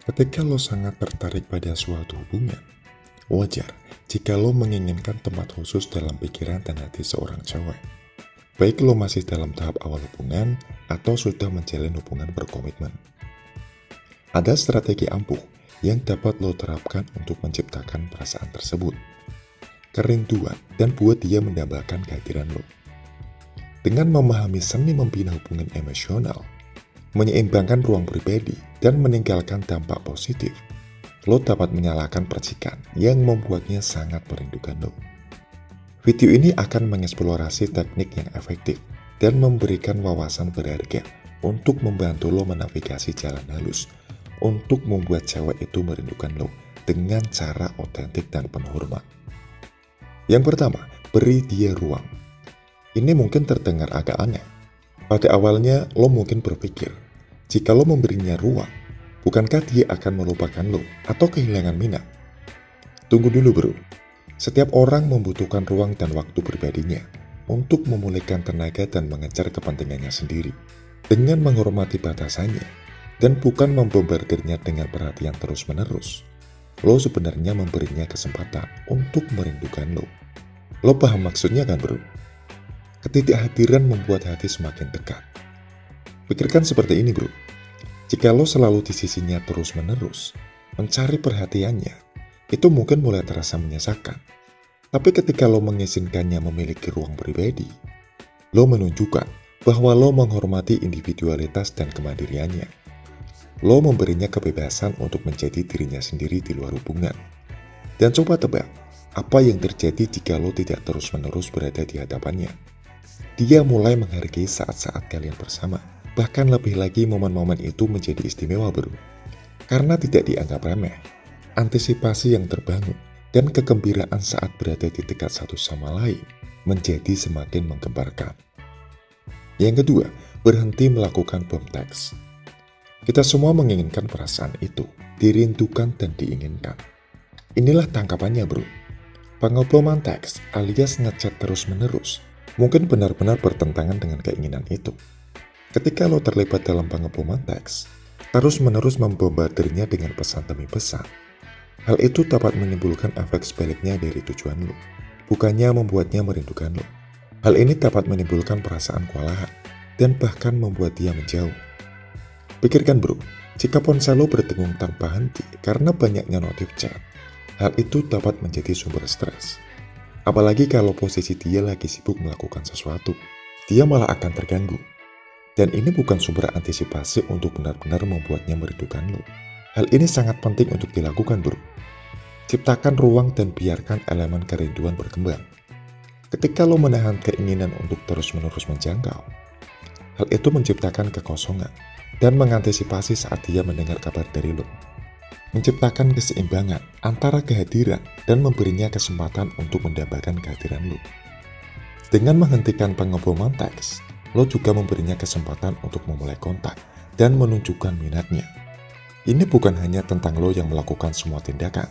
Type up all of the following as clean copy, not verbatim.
Ketika lo sangat tertarik pada suatu hubungan, wajar jika lo menginginkan tempat khusus dalam pikiran dan hati seorang cewek. Baik lo masih dalam tahap awal hubungan atau sudah menjalin hubungan berkomitmen. Ada strategi ampuh yang dapat lo terapkan untuk menciptakan perasaan tersebut. Kerinduan dan buat dia mendambakan kehadiran lo. Dengan memahami seni membina hubungan emosional, menyeimbangkan ruang pribadi, dan meninggalkan dampak positif, lo dapat menyalakan percikan yang membuatnya sangat merindukan lo. Video ini akan mengeksplorasi teknik yang efektif dan memberikan wawasan berharga untuk membantu lo menavigasi jalan halus untuk membuat cewek itu merindukan lo dengan cara otentik dan penuh hormat. Yang pertama, beri dia ruang. Ini mungkin terdengar agak aneh. Pada awalnya, lo mungkin berpikir, jika lo memberinya ruang, bukankah dia akan melupakan lo atau kehilangan minat? Tunggu dulu bro, setiap orang membutuhkan ruang dan waktu pribadinya untuk memulihkan tenaga dan mengejar kepentingannya sendiri. Dengan menghormati batasannya dan bukan membombardirnya dengan perhatian terus-menerus, lo sebenarnya memberinya kesempatan untuk merindukan lo. Lo paham maksudnya kan bro? Ketidakhadiran membuat hati semakin dekat. Pikirkan seperti ini bro, jika lo selalu di sisinya terus-menerus, mencari perhatiannya, itu mungkin mulai terasa menyesakan. Tapi ketika lo mengizinkannya memiliki ruang pribadi, lo menunjukkan bahwa lo menghormati individualitas dan kemandiriannya. Lo memberinya kebebasan untuk menjadi dirinya sendiri di luar hubungan. Dan coba tebak, apa yang terjadi jika lo tidak terus-menerus berada di hadapannya? Dia mulai menghargai saat-saat kalian bersama. Bahkan lebih lagi momen-momen itu menjadi istimewa bro. Karena tidak dianggap remeh, antisipasi yang terbangun dan kegembiraan saat berada di dekat satu sama lain menjadi semakin menggemparkan. Yang kedua, berhenti melakukan bom teks. Kita semua menginginkan perasaan itu, dirindukan dan diinginkan. Inilah tangkapannya bro. Pengeboman teks alias ngechat terus-menerus mungkin benar-benar bertentangan dengan keinginan itu. Ketika lo terlibat dalam pengeboman teks, terus-menerus membombardirnya dengan pesan demi pesan, hal itu dapat menimbulkan efek sebaliknya dari tujuan lo, bukannya membuatnya merindukan lo. Hal ini dapat menimbulkan perasaan kewalahan dan bahkan membuat dia menjauh. Pikirkan bro, jika ponsel lo berdengung tanpa henti karena banyaknya notif chat, hal itu dapat menjadi sumber stres. Apalagi kalau posisi dia lagi sibuk melakukan sesuatu, dia malah akan terganggu. Dan ini bukan sumber antisipasi untuk benar-benar membuatnya merindukan lo. Hal ini sangat penting untuk dilakukan bro. Ciptakan ruang dan biarkan elemen kerinduan berkembang. Ketika lo menahan keinginan untuk terus-menerus menjangkau, hal itu menciptakan kekosongan dan mengantisipasi saat dia mendengar kabar dari lo. Menciptakan keseimbangan antara kehadiran dan memberinya kesempatan untuk mendambakan kehadiran lo. Dengan menghentikan pengeboman teks, lo juga memberinya kesempatan untuk memulai kontak dan menunjukkan minatnya. Ini bukan hanya tentang lo yang melakukan semua tindakan,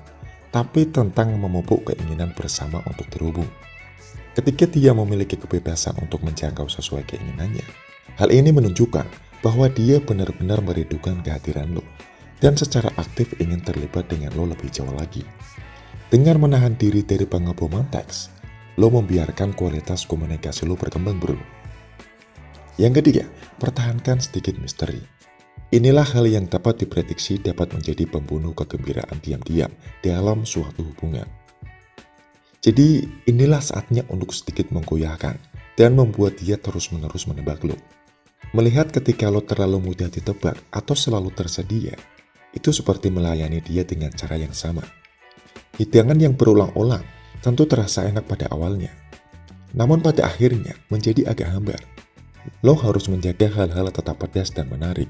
tapi tentang memupuk keinginan bersama untuk terhubung. Ketika dia memiliki kebebasan untuk menjangkau sesuai keinginannya, hal ini menunjukkan bahwa dia benar-benar merindukan kehadiran lo dan secara aktif ingin terlibat dengan lo lebih jauh lagi. Dengan menahan diri dari pengeboman teks, lo membiarkan kualitas komunikasi lo berkembang bro. Yang ketiga, pertahankan sedikit misteri. Inilah hal yang dapat diprediksi dapat menjadi pembunuh kegembiraan diam-diam dalam suatu hubungan. Jadi inilah saatnya untuk sedikit menggoyahkan dan membuat dia terus-menerus menebak lo. Melihat ketika lo terlalu mudah ditebak atau selalu tersedia, itu seperti melayani dia dengan cara yang sama. Hidangan yang berulang-ulang tentu terasa enak pada awalnya, namun pada akhirnya menjadi agak hambar. Lo harus menjaga hal-hal tetap pedas dan menarik.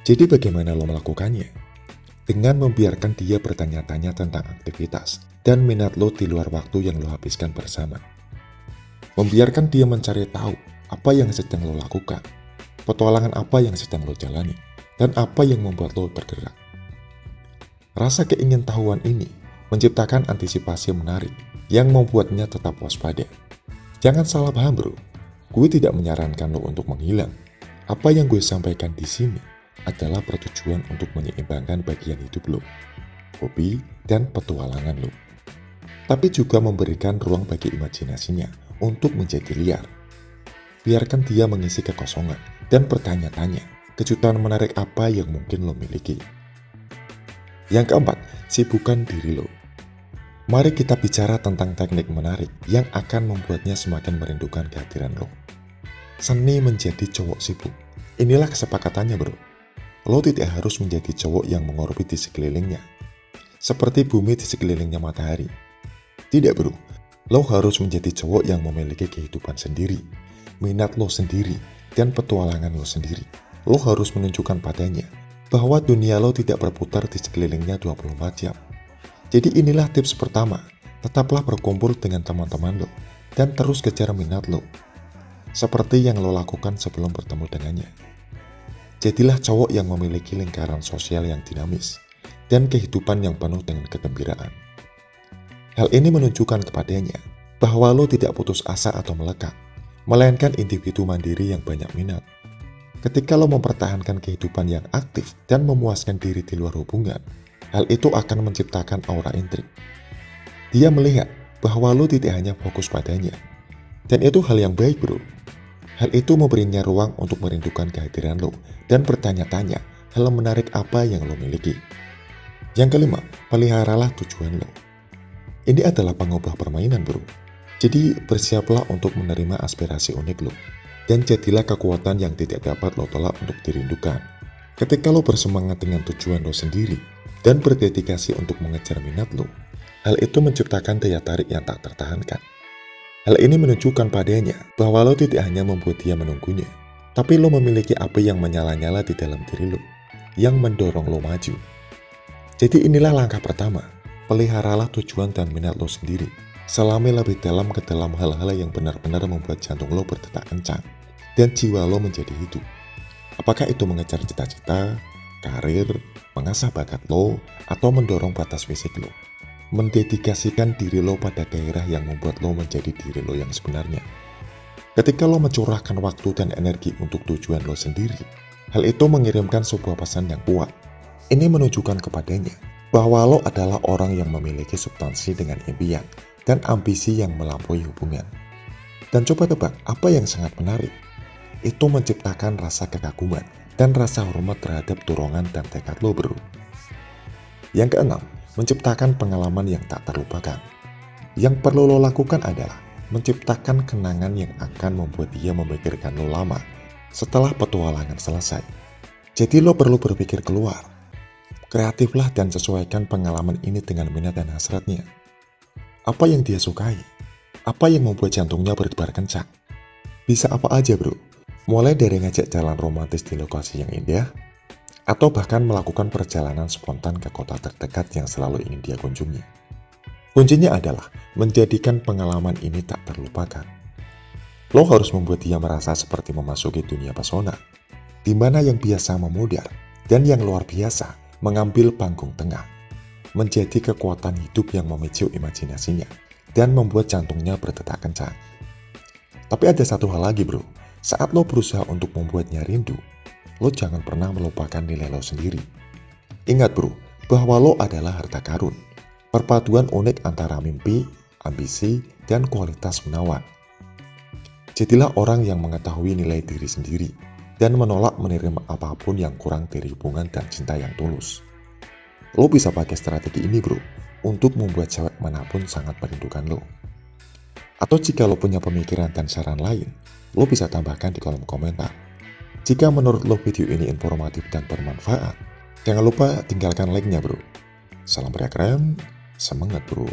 Jadi bagaimana lo melakukannya? Dengan membiarkan dia bertanya-tanya tentang aktivitas dan minat lo di luar waktu yang lo habiskan bersama. Membiarkan dia mencari tahu apa yang sedang lo lakukan, petualangan apa yang sedang lo jalani, dan apa yang membuat lo bergerak. Rasa keingintahuan ini menciptakan antisipasi menarik yang membuatnya tetap waspada. Jangan salah paham bro, gue tidak menyarankan lo untuk menghilang. Apa yang gue sampaikan di sini adalah pertujuan untuk menyeimbangkan bagian hidup lo, hobi, dan petualangan lo. Tapi juga memberikan ruang bagi imajinasinya untuk menjadi liar. Biarkan dia mengisi kekosongan dan bertanya-tanya, kejutan menarik apa yang mungkin lo miliki. Yang keempat, sibukkan diri lo. Mari kita bicara tentang teknik menarik yang akan membuatnya semakin merindukan kehadiran lo. Seni menjadi cowok sibuk. Inilah kesepakatannya bro. Lo tidak harus menjadi cowok yang mengorbit di sekelilingnya, seperti bumi di sekelilingnya matahari. Tidak bro, lo harus menjadi cowok yang memiliki kehidupan sendiri, minat lo sendiri, dan petualangan lo sendiri. Lo harus menunjukkan padanya bahwa dunia lo tidak berputar di sekelilingnya 24 jam. Jadi inilah tips pertama, tetaplah berkumpul dengan teman-teman lo dan terus kejar minat lo, seperti yang lo lakukan sebelum bertemu dengannya. Jadilah cowok yang memiliki lingkaran sosial yang dinamis dan kehidupan yang penuh dengan kegembiraan. Hal ini menunjukkan kepadanya bahwa lo tidak putus asa atau melekat, melainkan individu mandiri yang banyak minat. Ketika lo mempertahankan kehidupan yang aktif dan memuaskan diri di luar hubungan, hal itu akan menciptakan aura intrik. Dia melihat bahwa lo tidak hanya fokus padanya, dan itu hal yang baik bro. Hal itu memberinya ruang untuk merindukan kehadiran lo dan bertanya-tanya hal menarik apa yang lo miliki. Yang kelima, peliharalah tujuan lo. Ini adalah pengubah permainan bro. Jadi bersiaplah untuk menerima aspirasi unik lo, dan jadilah kekuatan yang tidak dapat lo tolak untuk dirindukan. Ketika lo bersemangat dengan tujuan lo sendiri dan berdedikasi untuk mengejar minat lo, hal itu menciptakan daya tarik yang tak tertahankan. Hal ini menunjukkan padanya bahwa lo tidak hanya membuat dia menunggunya, tapi lo memiliki api yang menyala-nyala di dalam diri lo, yang mendorong lo maju. Jadi inilah langkah pertama, peliharalah tujuan dan minat lo sendiri, selami lebih dalam ke dalam hal-hal yang benar-benar membuat jantung lo berdetak kencang, dan jiwa lo menjadi hidup. Apakah itu mengejar cita-cita, karir, mengasah bakat lo, atau mendorong batas fisik lo. Mendedikasikan diri lo pada gairah yang membuat lo menjadi diri lo yang sebenarnya. Ketika lo mencurahkan waktu dan energi untuk tujuan lo sendiri, hal itu mengirimkan sebuah pesan yang kuat. Ini menunjukkan kepadanya bahwa lo adalah orang yang memiliki substansi dengan impian dan ambisi yang melampaui hubungan. Dan coba tebak apa yang sangat menarik? Itu menciptakan rasa kekaguman dan rasa hormat terhadap dorongan dan tekad lo bro. Yang keenam, menciptakan pengalaman yang tak terlupakan. Yang perlu lo lakukan adalah menciptakan kenangan yang akan membuat dia memikirkan lo lama setelah petualangan selesai. Jadi lo perlu berpikir keluar. Kreatiflah dan sesuaikan pengalaman ini dengan minat dan hasratnya. Apa yang dia sukai? Apa yang membuat jantungnya berdebar kencang? Bisa apa aja bro, mulai dari ngajak jalan romantis di lokasi yang indah, atau bahkan melakukan perjalanan spontan ke kota terdekat yang selalu ingin dia kunjungi. Kuncinya adalah menjadikan pengalaman ini tak terlupakan. Lo harus membuat dia merasa seperti memasuki dunia pesona, di mana yang biasa memudar dan yang luar biasa mengambil panggung tengah, menjadi kekuatan hidup yang memicu imajinasinya dan membuat jantungnya berdetak kencang. Tapi ada satu hal lagi bro, saat lo berusaha untuk membuatnya rindu, lo jangan pernah melupakan nilai lo sendiri. Ingat bro, bahwa lo adalah harta karun, perpaduan unik antara mimpi, ambisi, dan kualitas menawan. Jadilah orang yang mengetahui nilai diri sendiri dan menolak menerima apapun yang kurang dari hubungan dan cinta yang tulus. Lo bisa pakai strategi ini bro, untuk membuat cewek manapun sangat merindukan lo. Atau jika lo punya pemikiran dan saran lain, lo bisa tambahkan di kolom komentar. Jika menurut lo video ini informatif dan bermanfaat, jangan lupa tinggalkan like-nya bro. Salam pria keren, semangat bro.